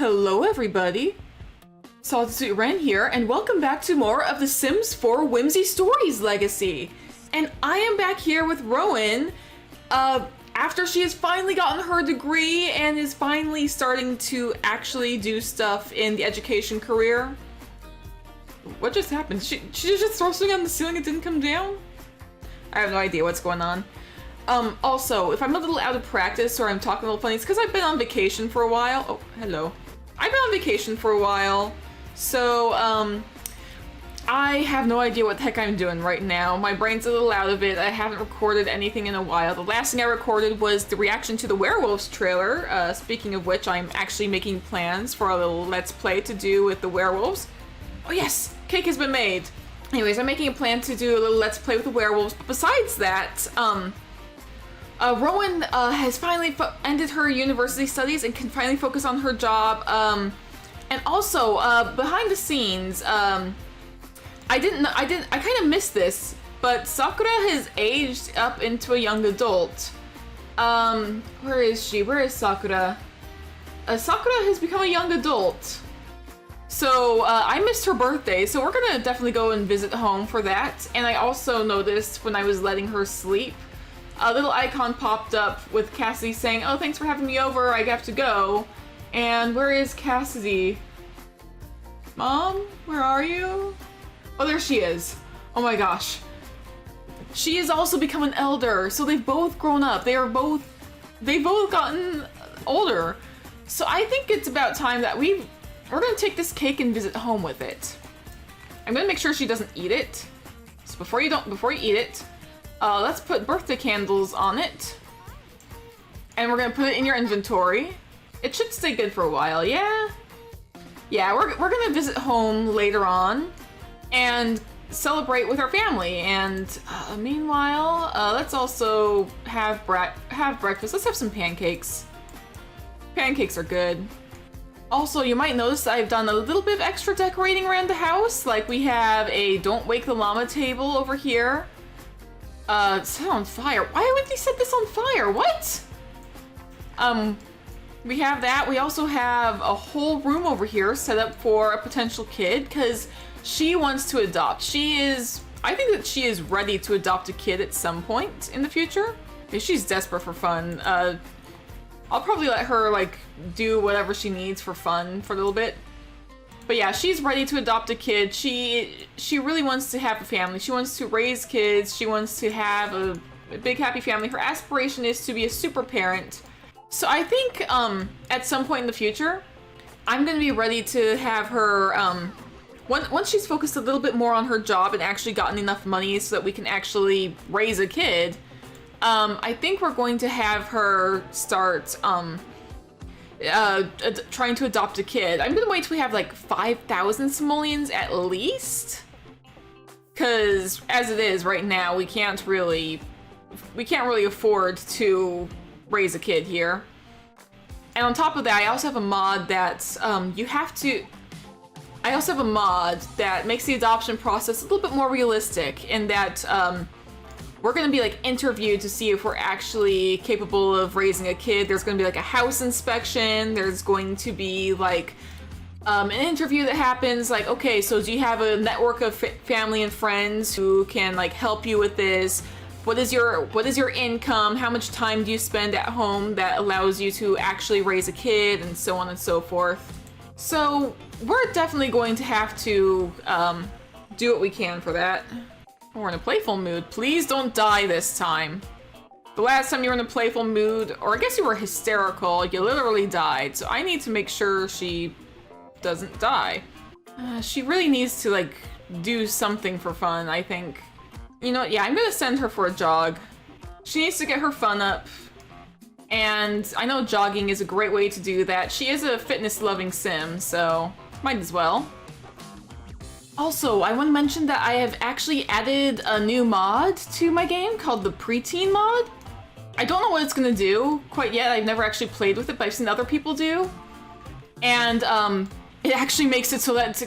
Hello everybody, Saltsuit Ren here, and welcome back to more of The Sims 4 Whimsy Stories Legacy. And I am back here with Rowan, after she has finally gotten her degree and is finally starting to actually do stuff in the education career. What just happened? She just throw something on the ceiling and didn't come down? I have no idea what's going on. Also, if I'm a little out of practice or I'm talking a little funny, it's because I've been on vacation for a while. Oh, hello. I've been on vacation for a while, so, I have no idea what the heck I'm doing right now. My brain's a little out of it. I haven't recorded anything in a while. The last thing I recorded was the reaction to the werewolves trailer. Speaking of which, I'm actually making plans for a little Let's Play to do with the werewolves. Oh yes, cake has been made. Anyways, I'm making a plan to do a little Let's Play with the werewolves, but besides that, Rowan has finally ended her university studies and can finally focus on her job. And also, behind the scenes, I kind of missed this, but Sakura has aged up into a young adult. Where is she? Where is Sakura? Sakura has become a young adult. So, I missed her birthday, so we're gonna definitely go and visit home for that. And I also noticed when I was letting her sleep, a little icon popped up with Cassidy saying, "Oh, thanks for having me over, I have to go." And where is Cassidy? Mom, where are you? Oh, there she is. Oh my gosh. She has also become an elder, so they've both grown up. They've both gotten older. So I think it's about time that we're gonna take this cake and visit home with it. I'm gonna make sure she doesn't eat it. So before you eat it, let's put birthday candles on it. And we're gonna put it in your inventory. It should stay good for a while, yeah? Yeah, we're gonna visit home later on and celebrate with our family. And meanwhile, let's also have breakfast. Let's have some pancakes. Pancakes are good. Also, you might notice I've done a little bit of extra decorating around the house. Like we have a Don't Wake the Llama table over here. Set on fire. Why would they set this on fire? What? We have that. We also have a whole room over here set up for a potential kid because she wants to adopt. I think that she is ready to adopt a kid at some point in the future. If she's desperate for fun, I'll probably let her, like, do whatever she needs for fun for a little bit. But yeah, she's ready to adopt a kid. She really wants to have a family. She wants to raise kids. She wants to have a big happy family. Her aspiration is to be a super parent. So I think at some point in the future, I'm gonna be ready to have her, once she's focused a little bit more on her job and actually gotten enough money so that we can actually raise a kid, I think we're going to have her start, trying to adopt a kid. I'm gonna wait till we have like 5,000 simoleons at least, because as it is right now, we can't really afford to raise a kid here. And on top of that, I also have a mod that I also have a mod that makes the adoption process a little bit more realistic, in that we're gonna be like interviewed to see if we're actually capable of raising a kid. There's gonna be like a house inspection. There's going to be like an interview that happens, like, okay, so do you have a network of family and friends who can like help you with this? What is your income? How much time do you spend at home that allows you to actually raise a kid, and so on and so forth. So we're definitely going to have to do what we can for that. We're in a playful mood. Please don't die this time. The last time you were in a playful mood, or I guess you were hysterical, you literally died. So I need to make sure she doesn't die. She really needs to like do something for fun, I think. You know what? Yeah, I'm gonna send her for a jog. She needs to get her fun up. And I know jogging is a great way to do that. She is a fitness-loving sim, so might as well. Also, I want to mention that I have actually added a new mod to my game called the Preteen mod. I don't know what it's gonna do quite yet. I've never actually played with it, but I've seen other people do. And it actually makes it so that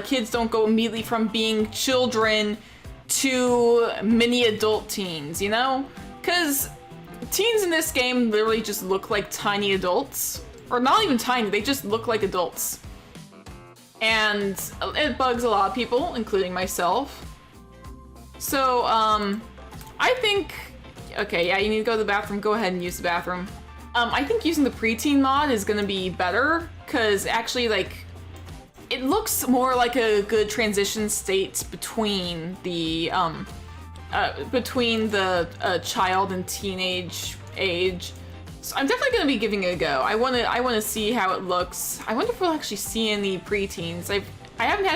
kids don't go immediately from being children to mini adult teens, you know? Because teens in this game literally just look like tiny adults. Or not even tiny, they just look like adults. And it bugs a lot of people, including myself. So, I think... Okay, yeah, you need to go to the bathroom. Go ahead and use the bathroom. I think using the preteen mod is gonna be better, because actually, like, it looks more like a good transition state between the child and teenage age. So I'm definitely gonna be giving it a go. I wanna see how it looks. I wonder if we'll actually see any preteens. I haven't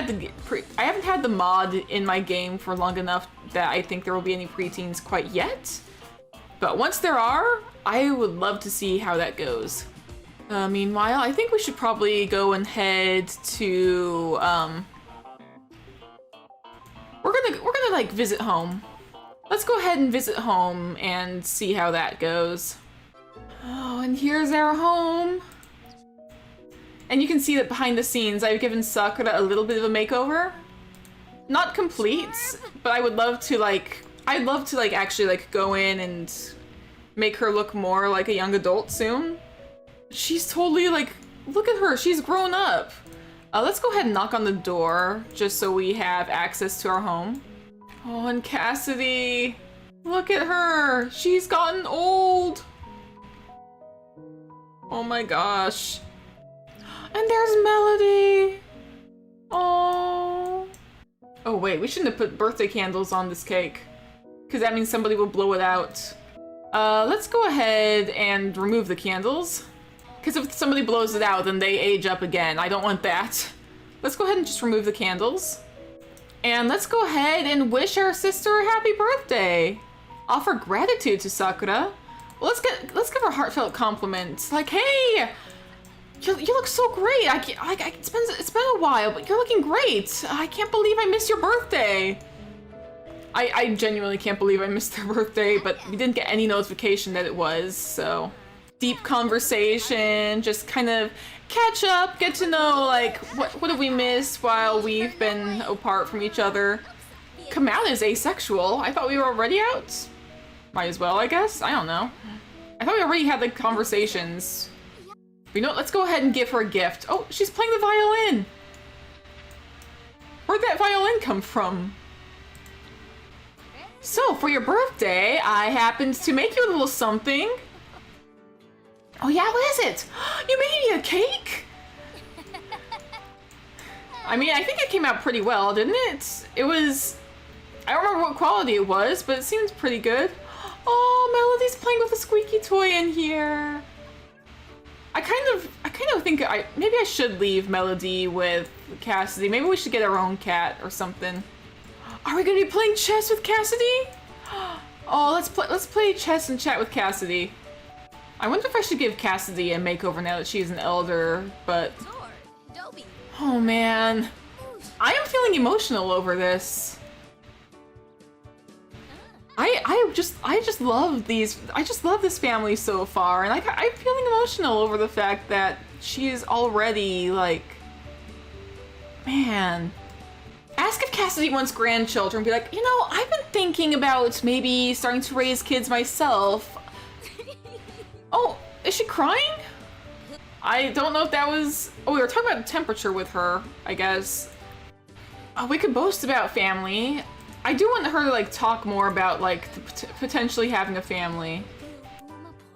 had the mod in my game for long enough that I think there will be any preteens quite yet. But once there are, I would love to see how that goes. Meanwhile, I think we should probably go and head to we're gonna like visit home. Let's go ahead and visit home and see how that goes. Oh, and here's our home. And you can see that behind the scenes, I've given Sakura a little bit of a makeover. Not complete, but I would love to like, I'd love to like actually like go in and make her look more like a young adult soon. She's totally like, look at her, she's grown up. Let's go ahead and knock on the door just so we have access to our home. Oh, and Cassidy, look at her, she's gotten old. Oh my gosh. And there's Melody. Oh. Oh wait, we shouldn't have put birthday candles on this cake, because that means somebody will blow it out. Let's go ahead and remove the candles, because if somebody blows it out, then they age up again. I don't want that. Let's go ahead and just remove the candles. And let's go ahead and wish our sister a happy birthday. Offer gratitude to Sakura. Well, let's give her a heartfelt compliment. Like, hey, you look so great. It's been a while, but you're looking great. I can't believe I missed your birthday. I genuinely can't believe I missed their birthday, but we didn't get any notification that it was, so. Deep conversation, just kind of catch up, get to know, like, what have we missed while we've been apart from each other. Kamau is asexual. I thought we were already out. Might as well, I guess. I don't know. I thought we already had, like, conversations. You know what? Let's go ahead and give her a gift. Oh, she's playing the violin. Where'd that violin come from? So, for your birthday, I happened to make you a little something. Oh yeah, what is it? You made me a cake? I mean, I think it came out pretty well, didn't it? It was... I don't remember what quality it was, but it seems pretty good. Oh, Melody's playing with a squeaky toy in here. I kind of think maybe I should leave Melody with Cassidy. Maybe we should get our own cat or something. Are we gonna be playing chess with Cassidy? Oh, let's play chess and chat with Cassidy. I wonder if I should give Cassidy a makeover now that she's an elder, but... Oh man. I am feeling emotional over this. I just love this family so far, and I'm feeling emotional over the fact that she is already, like... Man. Ask if Cassidy wants grandchildren. Be like, you know, I've been thinking about maybe starting to raise kids myself. Oh, is she crying? I don't know if that was... Oh, we were talking about the temperature with her, I guess. We could boast about family. I do want her to, like, talk more about, like, potentially having a family.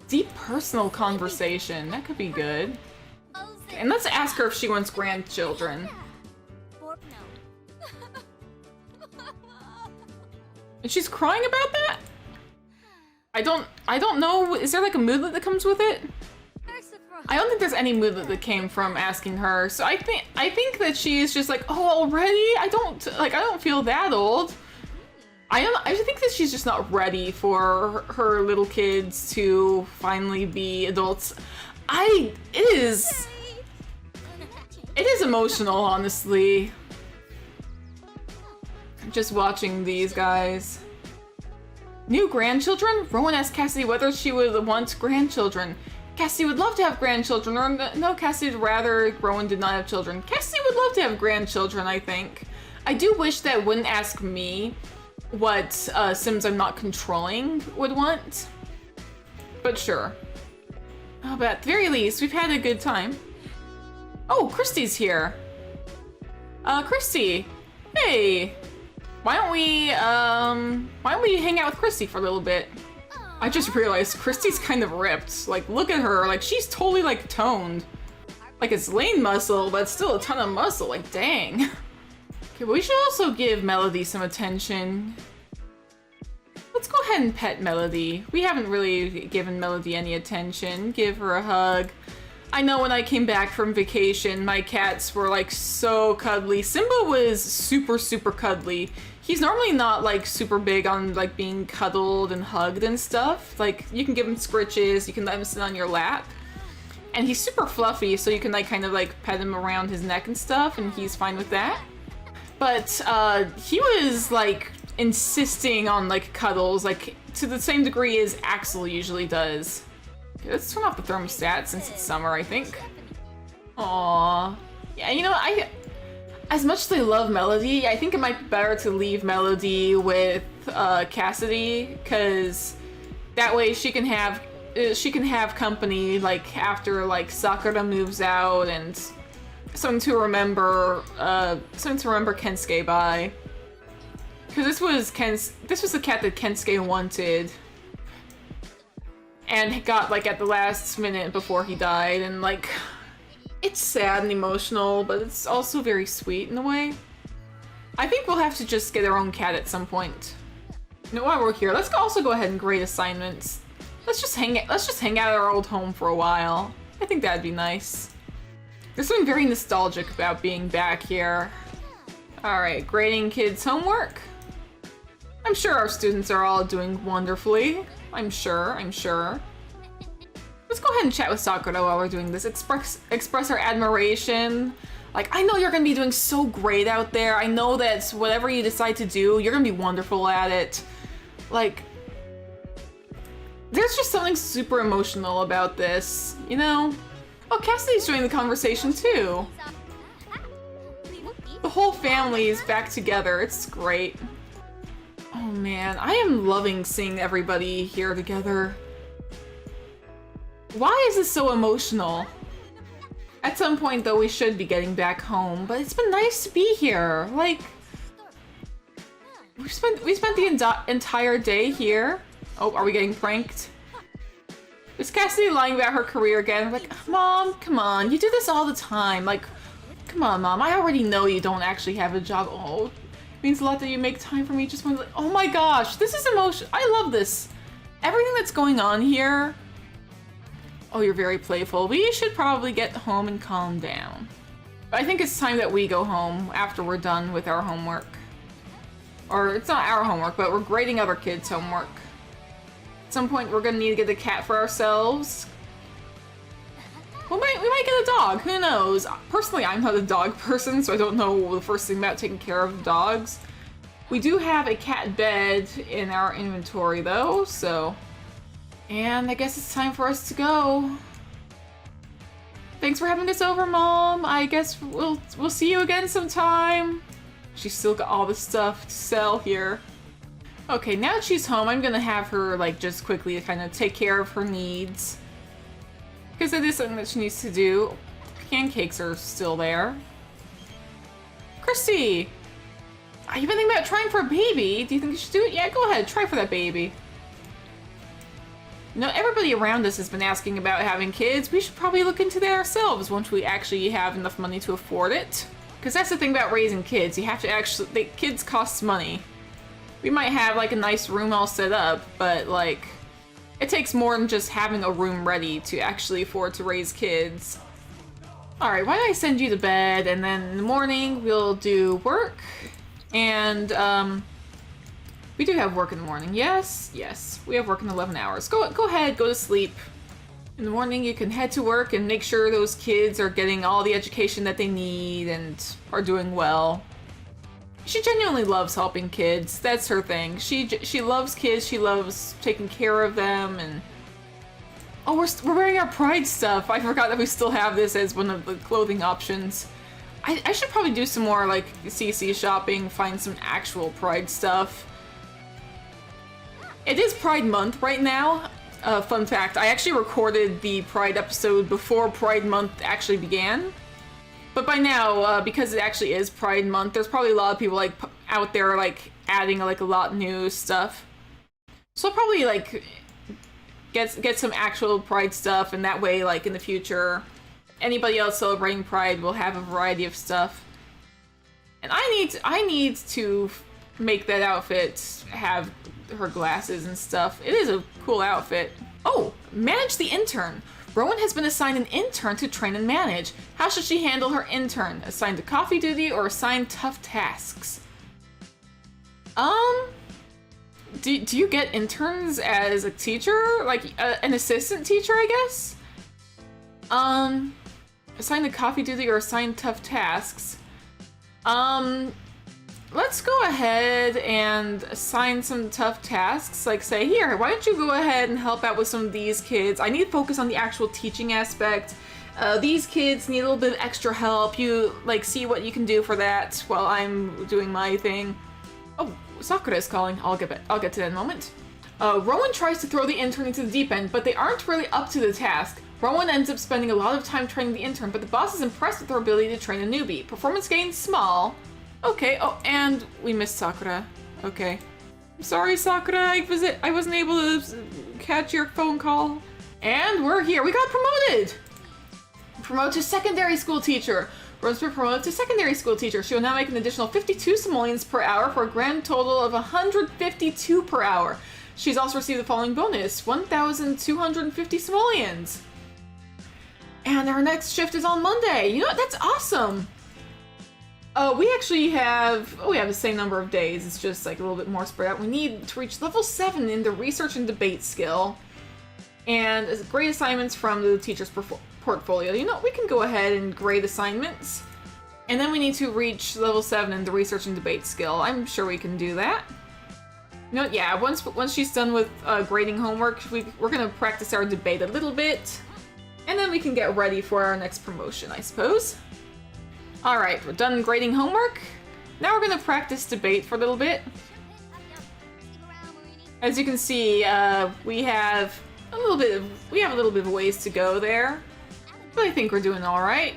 Deep personal conversation. That could be good. And let's ask her if she wants grandchildren. And she's crying about that? I don't know. Is there like a moodlet that comes with it? I don't think there's any moodlet that came from asking her. So I think that she's just like, oh, already? I don't feel that old. I think that she's just not ready for her little kids to finally be adults. It is emotional, honestly. Just watching these guys. New grandchildren? Rowan asked Cassidy whether she would want grandchildren. Cassidy would love to have grandchildren, or no, Cassidy would rather Rowan did not have children. Cassidy would love to have grandchildren, I think. I do wish that it wouldn't ask me what Sims I'm not controlling would want. But sure. Oh, but at the very least, we've had a good time. Oh, Christy's here. Christy. Hey. Why don't we hang out with Christy for a little bit? I just realized Christy's kind of ripped. Like, look at her. Like, she's totally, like, toned. Like, it's lean muscle, but still a ton of muscle. Like, dang. Okay, but we should also give Melody some attention. Let's go ahead and pet Melody. We haven't really given Melody any attention. Give her a hug. I know when I came back from vacation, my cats were like so cuddly. Simba was super, super cuddly. He's normally not like super big on like being cuddled and hugged and stuff. Like you can give him scritches, you can let him sit on your lap. And he's super fluffy, so you can like kind of like pet him around his neck and stuff, and he's fine with that. But he was like insisting on like cuddles, like to the same degree as Axel usually does. Okay, let's turn off the thermostat since it's summer, I think. Aww. Yeah, you know, as much as I love Melody, I think it might be better to leave Melody with Cassidy, because that way she can have company like after like Sakura moves out, and something to remember Kensuke by. Because this was the cat that Kensuke wanted. And got like at the last minute before he died, and like it's sad and emotional, but it's also very sweet in a way. I think we'll have to just get our own cat at some point. You know, while we're here, let's also go ahead and grade assignments. Let's just hang out at our old home for a while. I think that'd be nice. There's something very nostalgic about being back here. Alright, grading kids' homework. I'm sure our students are all doing wonderfully. I'm sure. Let's go ahead and chat with Sakura while we're doing this. Express our admiration. Like, I know you're gonna be doing so great out there. I know that whatever you decide to do, you're gonna be wonderful at it. Like, there's just something super emotional about this, you know? Oh, Cassidy's joining the conversation too. The whole family is back together. It's great. Oh man, I am loving seeing everybody here together. Why is this so emotional? At some point though, we should be getting back home, but it's been nice to be here. Like, we spent the entire day here. Oh, are we getting pranked? Is Cassidy lying about her career again? I'm like, Mom, come on, you do this all the time. Like, come on, Mom, I already know you don't actually have a job. Oh, it means a lot that you make time for me. Just when, like, oh my gosh, this is emotion. I love this. Everything that's going on here. Oh, you're very playful. We should probably get home and calm down. But I think it's time that we go home after we're done with our homework. Or it's not our homework, but we're grading other kids' homework. At some point, we're gonna need to get a cat for ourselves. We might get a dog, who knows? Personally, I'm not a dog person, so I don't know the first thing about taking care of dogs. We do have a cat bed in our inventory though, so... And I guess it's time for us to go. Thanks for having us over, Mom. I guess we'll see you again sometime. She's still got all the stuff to sell here. Okay, now that she's home, I'm gonna have her like just quickly kind of take care of her needs. Because it is something that she needs to do. Pancakes are still there. Christy! You've been thinking about trying for a baby? Do you think you should do it? Yeah, go ahead, try for that baby. You know, everybody around us has been asking about having kids. We should probably look into that ourselves once we actually have enough money to afford it. Because that's the thing about raising kids. You have to actually... kids cost money. We might have like a nice room all set up, but like... It takes more than just having a room ready to actually afford to raise kids. Alright, why don't I send you to bed, and then in the morning we'll do work. And, we do have work in the morning. Yes, we have work in 11 hours. Go ahead, go to sleep. In the morning you can head to work and make sure those kids are getting all the education that they need and are doing well. She genuinely loves helping kids. That's her thing. She loves kids. She loves taking care of them. And oh, we're wearing our Pride stuff. I forgot that we still have this as one of the clothing options. I should probably do some more like CC shopping, find some actual Pride stuff. It is Pride Month right now. fun fact, I actually recorded the Pride episode before Pride Month actually began. But by now, because it actually is Pride Month, there's probably a lot of people like out there like adding like a lot new stuff. So I'll probably like get some actual Pride stuff, and that way, like in the future, anybody else celebrating Pride will have a variety of stuff. And I need to make that outfit have her glasses and stuff. It is a cool outfit. Oh, manage the intern. Rowan has been assigned an intern to train and manage. How should she handle her intern? Assigned to coffee duty or assigned tough tasks? Do you get interns as a teacher? Like an assistant teacher, I guess? Assigned to coffee duty or assigned tough tasks? Let's go ahead and assign some tough tasks. Like say, here, why don't you go ahead and help out with some of these kids? I need to focus on the actual teaching aspect. These kids need a little bit of extra help. You, like, see what you can do for that while I'm doing my thing. Oh, Sakura is calling. I'll get to that in a moment. Rowan tries to throw the intern into the deep end, but they aren't really up to the task. Rowan ends up spending a lot of time training the intern, but the boss is impressed with her ability to train a newbie. Performance gain small. Okay, oh, and we missed Sakura. Okay. I'm sorry, Sakura, I wasn't able to catch your phone call. And we're here, we got promoted! Promoted to secondary school teacher. Rowan's been promoted to secondary school teacher. She will now make an additional 52 simoleons per hour for a grand total of 152 per hour. She's also received the following bonus, 1,250 simoleons. And our next shift is on Monday. You know what, that's awesome! We actually have the same number of days. It's just like a little bit more spread out. We need to reach level 7 in the research and debate skill. And grade assignments from the teacher's portfolio. You know, we can go ahead and grade assignments. And then we need to reach level 7 in the research and debate skill. I'm sure we can do that. You know, yeah, once she's done with grading homework, we're gonna practice our debate a little bit. And then we can get ready for our next promotion, I suppose. Alright, we're done grading homework. Now we're gonna practice debate for a little bit. As you can see, we have a little bit of ways to go there. But I think we're doing alright.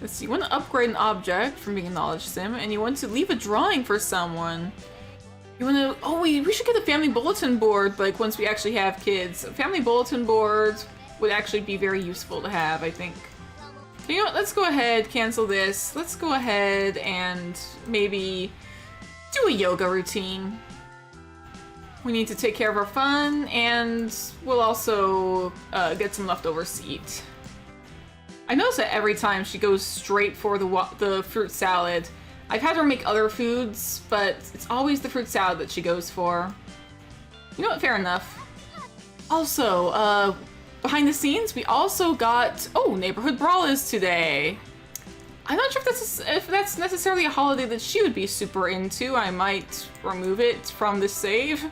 Let's see, you want to upgrade an object from being a knowledge sim, and you want to leave a drawing for someone. You want to, oh, we should get a family bulletin board, like once we actually have kids. A family bulletin board would actually be very useful to have, I think. So you know what, let's go ahead, cancel this. Let's go ahead and maybe do a yoga routine. We need to take care of our fun, and we'll also get some leftovers to eat. I notice that every time she goes straight for the fruit salad. I've had her make other foods, but it's always the fruit salad that she goes for. You know what, fair enough. Also, behind the scenes, we also got, oh, Neighborhood Brawl is today. I'm not sure if that's necessarily a holiday that she would be super into. I might remove it from this save.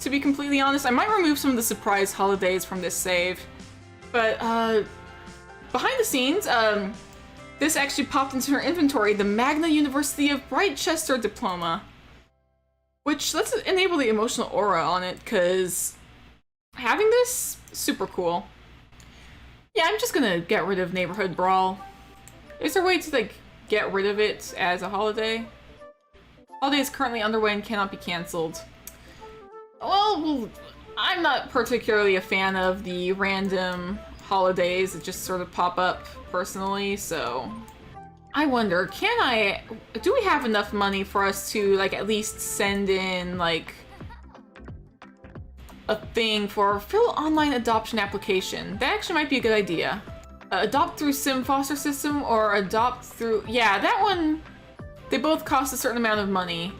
To be completely honest, I might remove some of the surprise holidays from this save. But, behind the scenes, this actually popped into her inventory, the Magna University of Brightchester diploma. Which, let's enable the emotional aura on it, because having this, super cool. Yeah, I'm just gonna get rid of Neighborhood Brawl. Is there a way to, like, get rid of it as a holiday? Holiday is currently underway and cannot be cancelled. Well, I'm not particularly a fan of the random holidays that just sort of pop up personally, so I wonder, do we have enough money for us to, like, at least send in, like, a thing for fill online adoption application? That actually might be a good idea. Adopt through Sim Foster System or adopt through, yeah, that one, they both cost a certain amount of money.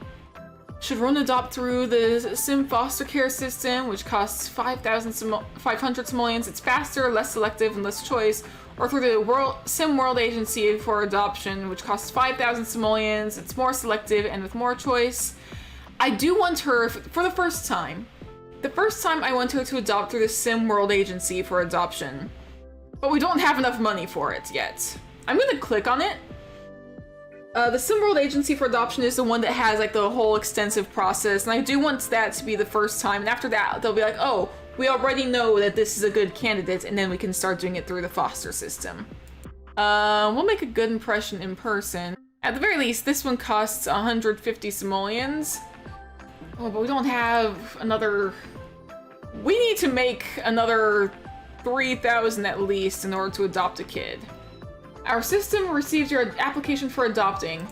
Should Rowan adopt through the Sim Foster Care System, which costs 500 simoleons? It's faster, less selective, and less choice. Or through the Sim World Agency for Adoption, which costs 5,000 simoleons. It's more selective and with more choice. I do want her, for the first time. The first time I want her to adopt through the Sim World Agency for Adoption. But we don't have enough money for it yet. I'm gonna click on it. The Sim World Agency for Adoption is the one that has, like, the whole extensive process, and I do want that to be the first time, and after that, they'll be like, oh, we already know that this is a good candidate, and then we can start doing it through the foster system. We'll make a good impression in person. At the very least, this one costs 150 simoleons. Oh, but we don't have another... We need to make another 3,000 at least in order to adopt a kid. Our system received your application for adopting.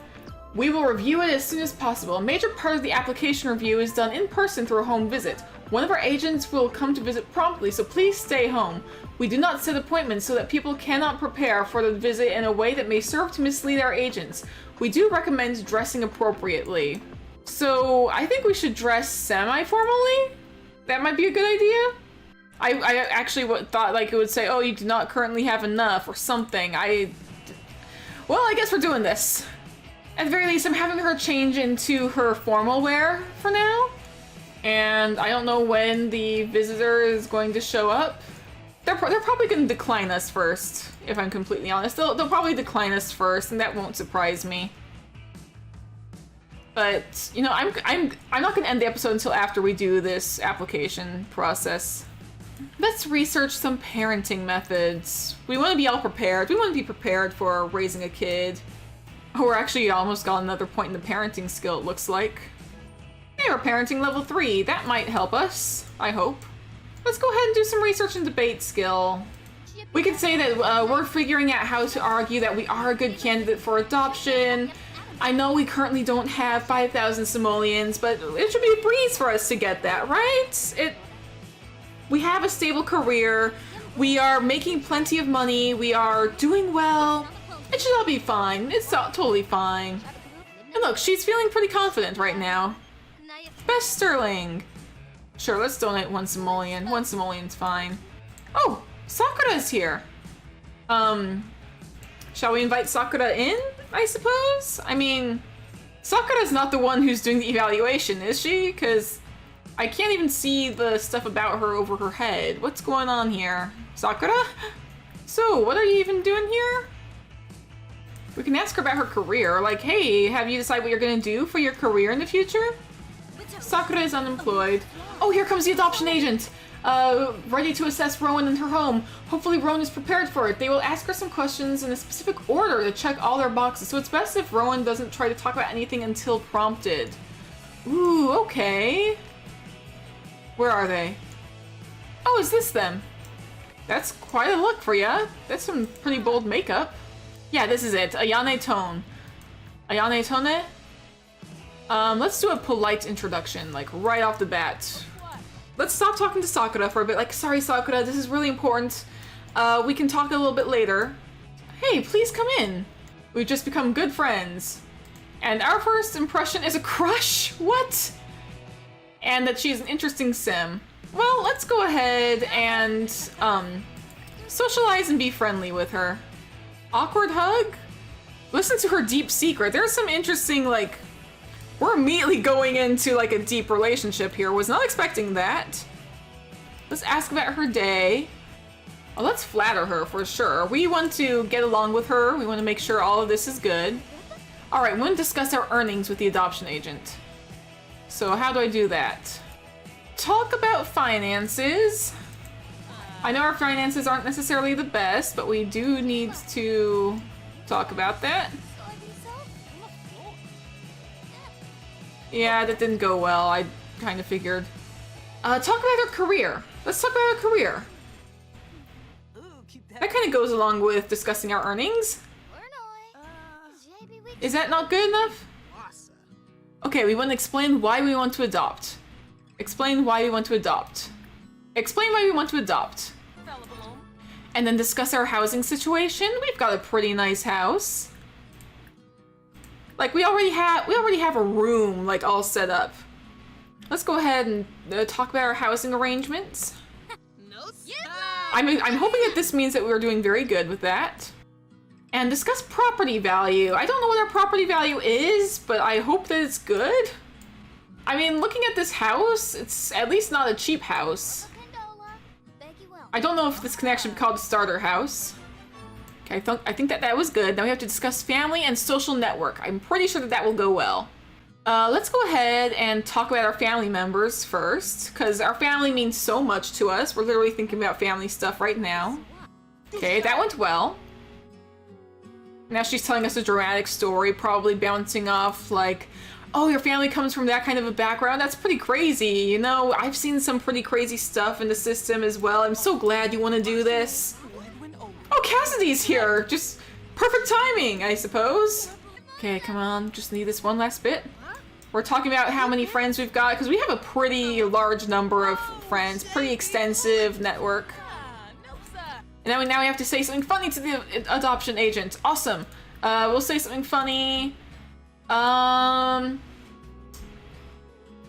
We will review it as soon as possible. A major part of the application review is done in person through a home visit. One of our agents will come to visit promptly, so please stay home. We do not set appointments so that people cannot prepare for the visit in a way that may serve to mislead our agents. We do recommend dressing appropriately. So I think we should dress semi-formally? That might be a good idea? I actually thought like it would say, oh, you do not currently have enough or something. Well, I guess we're doing this. At the very least, I'm having her change into her formal wear for now. And I don't know when the visitor is going to show up. They're probably going to decline us first, if I'm completely honest. They'll probably decline us first, and that won't surprise me. But, you know, I'm not going to end the episode until after we do this application process. Let's research some parenting methods. We want to be all prepared. We want to be prepared for raising a kid. Oh, we're actually almost got another point in the parenting skill, it looks like. Hey, we're parenting level 3. That might help us, I hope. Let's go ahead and do some research and debate skill. We could say that we're figuring out how to argue that we are a good candidate for adoption. I know we currently don't have 5,000 simoleons, but it should be a breeze for us to get that, right? We have a stable career. We are making plenty of money. We are doing well. It should all be fine. It's totally fine. And look, she's feeling pretty confident right now. Best Sterling. Sure, let's donate 1 simoleon. 1 simoleon's fine. Oh, Sakura's here. Shall we invite Sakura in, I suppose? I mean, Sakura's not the one who's doing the evaluation, is she? Because I can't even see the stuff about her over her head. What's going on here? Sakura? So, what are you even doing here? We can ask her about her career. Like, hey, have you decided what you're going to do for your career in the future? Sakura is unemployed. Oh, here comes the adoption agent. Ready to assess Rowan in her home. Hopefully Rowan is prepared for it. They will ask her some questions in a specific order to check all their boxes. So it's best if Rowan doesn't try to talk about anything until prompted. Ooh, okay. Where are they? Oh, is this them? That's quite a look for ya. That's some pretty bold makeup. Yeah, this is it. Ayane Tone. Ayane Tone? Let's do a polite introduction, like right off the bat. Let's stop talking to Sakura for a bit. Like, sorry, Sakura, this is really important. We can talk a little bit later. Hey, please come in. We've just become good friends. And our first impression is a crush? What? And that she's an interesting sim. Well, let's go ahead and, socialize and be friendly with her. Awkward hug? Listen to her deep secret. There's some interesting, like... We're immediately going into, like, a deep relationship here. Was not expecting that. Let's ask about her day. Oh, let's flatter her for sure. We want to get along with her. We want to make sure all of this is good. Alright, we want to discuss our earnings with the adoption agent. So how do I do that? Talk about finances. I know our finances aren't necessarily the best, but we do need to talk about that. Yeah, that didn't go well. I kind of figured. Talk about her career. Let's talk about her career. That kind of goes along with discussing our earnings. Is that not good enough? Okay, we want to explain why we want to adopt. Explain why we want to adopt. Explain why we want to adopt. And then discuss our housing situation. We've got a pretty nice house. Like, we already have a room, like, all set up. Let's go ahead and talk about our housing arrangements. I'm hoping that this means that we're doing very good with that. And discuss property value. I don't know what our property value is, but I hope that it's good. I mean, looking at this house, it's at least not a cheap house. I don't know if this can actually be called a starter house. Okay, I think that was good. Now we have to discuss family and social network. I'm pretty sure that will go well. Let's go ahead and talk about our family members first, because our family means so much to us. We're literally thinking about family stuff right now. Okay, that went well. Now she's telling us a dramatic story, probably bouncing off like, oh, your family comes from that kind of a background? That's pretty crazy. You know, I've seen some pretty crazy stuff in the system as well. I'm so glad you want to do this. Oh, Cassidy's here. Just perfect timing, I suppose. Okay, come on. Just need this one last bit. We're talking about how many friends we've got, because we have a pretty large number of friends, pretty extensive network. And now we have to say something funny to the adoption agent. Awesome. We'll say something funny.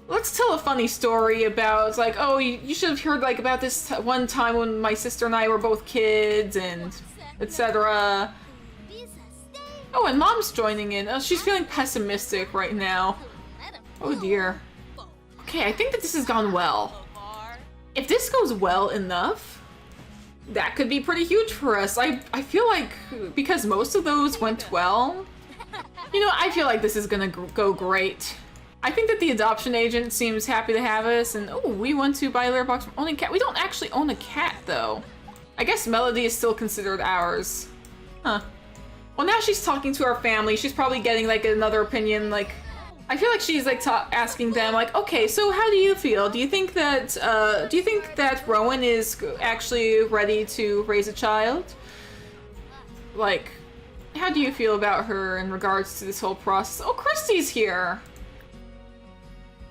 Let's tell a funny story about, like, oh, you should have heard, like, about this one time when my sister and I were both kids, and etc. Oh, and Mom's joining in. Oh, she's feeling pessimistic right now. Oh dear. Okay, I think that this has gone well. If this goes well enough, that could be pretty huge for us. I feel like, because most of those went well, you know, I feel like this is gonna go great. I think that the adoption agent seems happy to have us, and oh, we want to buy a litter box from owning cat. We don't actually own a cat, though. I guess Melody is still considered ours. Huh. Well, now she's talking to our family. She's probably getting, like, another opinion, like, I feel like she's, like, asking them, like, okay, so how do you feel? Do you think that Rowan is actually ready to raise a child? Like, how do you feel about her in regards to this whole process? Oh, Christy's here!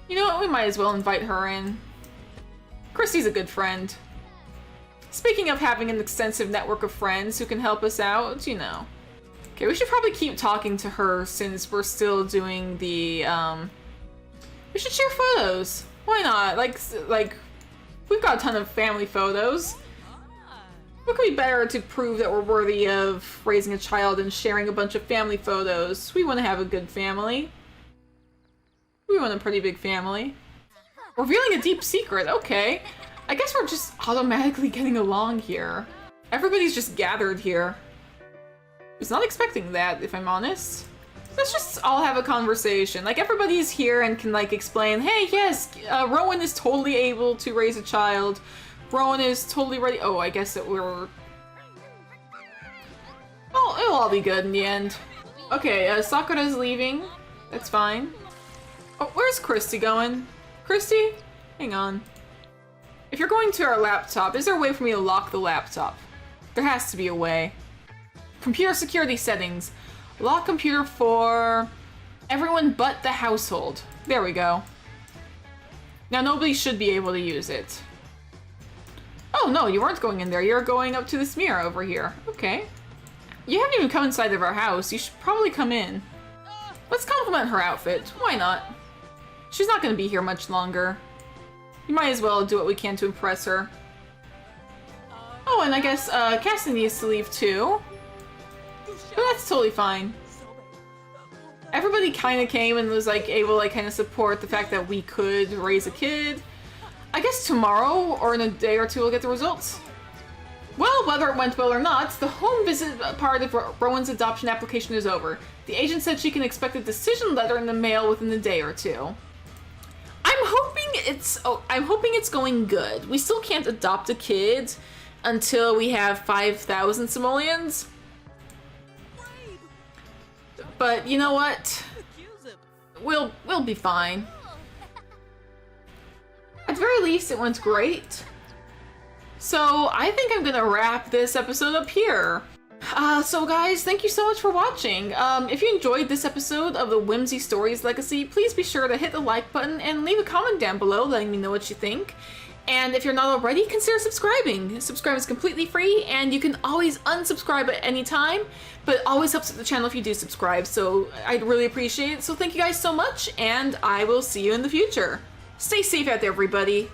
You know what, we might as well invite her in. Christy's a good friend. Speaking of having an extensive network of friends who can help us out, you know. Okay, we should probably keep talking to her since we're still doing the, we should share photos. Why not? Like, we've got a ton of family photos. What could be better to prove that we're worthy of raising a child than sharing a bunch of family photos? We want to have a good family. We want a pretty big family. Revealing a deep secret, okay. I guess we're just automatically getting along here. Everybody's just gathered here. I was not expecting that, if I'm honest. Let's just all have a conversation. Like, everybody's here and can, like, explain, hey, yes, Rowan is totally able to raise a child. Rowan is totally ready. Oh, I guess that we're... Well, it'll all be good in the end. Okay, Sakura's leaving. That's fine. Oh, where's Christy going? Christy? Hang on. If you're going to our laptop, is there a way for me to lock the laptop? There has to be a way. Computer security settings. Lock computer for everyone but the household. There we go. Now nobody should be able to use it. Oh no, you weren't going in there. You're going up to this mirror over here. Okay. You haven't even come inside of our house. You should probably come in. Let's compliment her outfit. Why not? She's not going to be here much longer. You might as well do what we can to impress her. Oh, and I guess Cassidy needs to leave too. But that's totally fine. Everybody kind of came and was like able to like kind of support the fact that we could raise a kid. I guess tomorrow or in a day or two we'll get the results. Well, whether it went well or not, the home visit part of Rowan's adoption application is over. The agent said she can expect a decision letter in the mail within a day or two. I'm hoping it's going good. We still can't adopt a kid until we have 5,000 simoleons. But you know what? We'll be fine. At the very least, it went great. So I think I'm gonna wrap this episode up here. So guys, thank you so much for watching. If you enjoyed this episode of the Whimsy Stories Legacy, please be sure to hit the like button and leave a comment down below letting me know what you think. And if you're not already, consider subscribing. Subscribe is completely free, and you can always unsubscribe at any time, but it always helps with the channel if you do subscribe, so I'd really appreciate it. So thank you guys so much, and I will see you in the future. Stay safe out there, everybody.